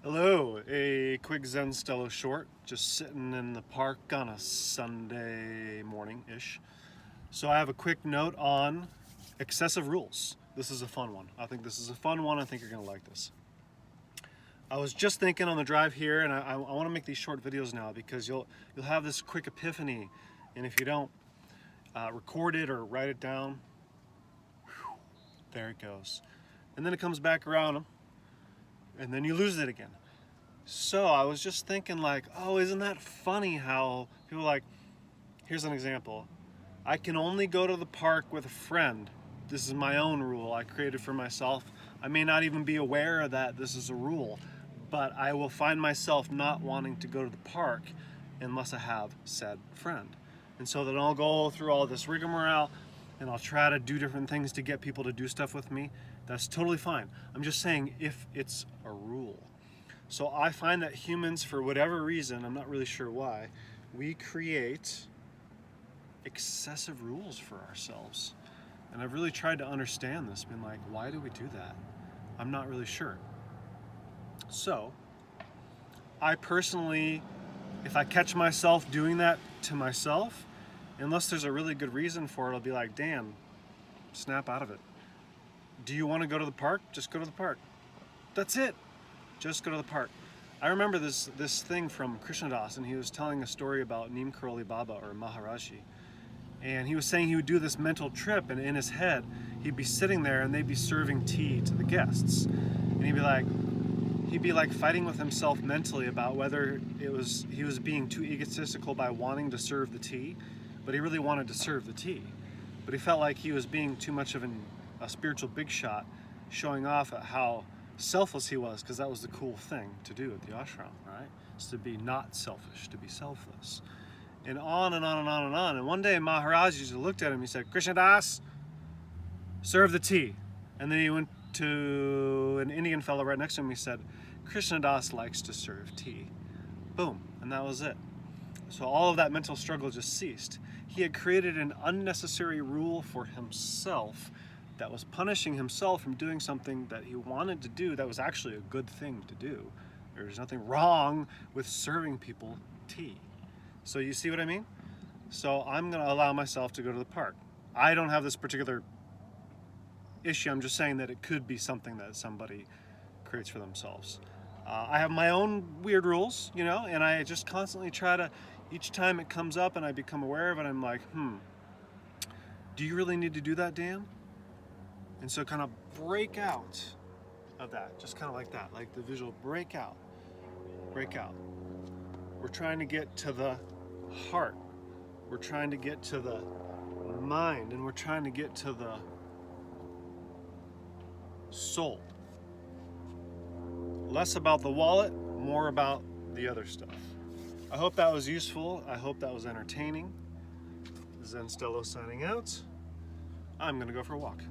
Hello, a quick Zen Stello short, just sitting in the park on a Sunday morning-ish. So I have a quick note on excessive rules. This is a fun one. I think this is a fun one. I think you're gonna like this. I was just thinking on the drive here, and I want to make these short videos now because you'll have this quick epiphany, and if you don't record it or write it down, whew, there it goes. And then it comes back around, and then you lose it again. So I was just thinking like, oh, isn't that funny how people are like, here's an example. I can only go to the park with a friend. This is my own rule I created for myself. I may not even be aware that this is a rule, but I will find myself not wanting to go to the park unless I have said friend. And so then I'll go through all this rigmarole and I'll try to do different things to get people to do stuff with me. That's totally fine. I'm just saying if it's a rule. So I find that humans, for whatever reason, I'm not really sure why, we create excessive rules for ourselves. And I've really tried to understand this, been like, why do we do that? I'm not really sure. So, I personally, if I catch myself doing that to myself, unless there's a really good reason for it, I'll be like, Dan, snap out of it. Do you want to go to the park? Just go to the park. That's it. Just go to the park. I remember this thing from Krishna, and he was telling a story about Neem Karoli Baba or Maharaji. And he was saying he would do this mental trip, and in his head, he'd be sitting there and they'd be serving tea to the guests. And he'd be like fighting with himself mentally about whether he was being too egotistical by wanting to serve the tea, but he really wanted to serve the tea. But he felt like he was being too much of a spiritual big shot, showing off at how selfless he was, because that was the cool thing to do at the ashram, right? It's to be not selfish, to be selfless. And on and on and on and on. And one day Maharaji looked at him, he said, Krishna Das, serve the tea. And then he went to an Indian fellow right next to him, he said, Krishna Das likes to serve tea. Boom, and that was it. So all of that mental struggle just ceased. He had created an unnecessary rule for himself that was punishing himself from doing something that he wanted to do that was actually a good thing to do. There's nothing wrong with serving people tea. So you see what I mean? So I'm going to allow myself to go to the park. I don't have this particular issue. I'm just saying that it could be something that somebody creates for themselves. I have my own weird rules, you know, and I just constantly try to, each time it comes up and I become aware of it, I'm like, do you really need to do that, Dan? And so kind of break out of that, just kind of like that, like the visual break out. We're trying to get to the heart. We're trying to get to the mind, and we're trying to get to the soul. Less about the wallet, more about the other stuff. I hope that was useful. I hope that was entertaining. Zen Stello signing out. I'm gonna go for a walk.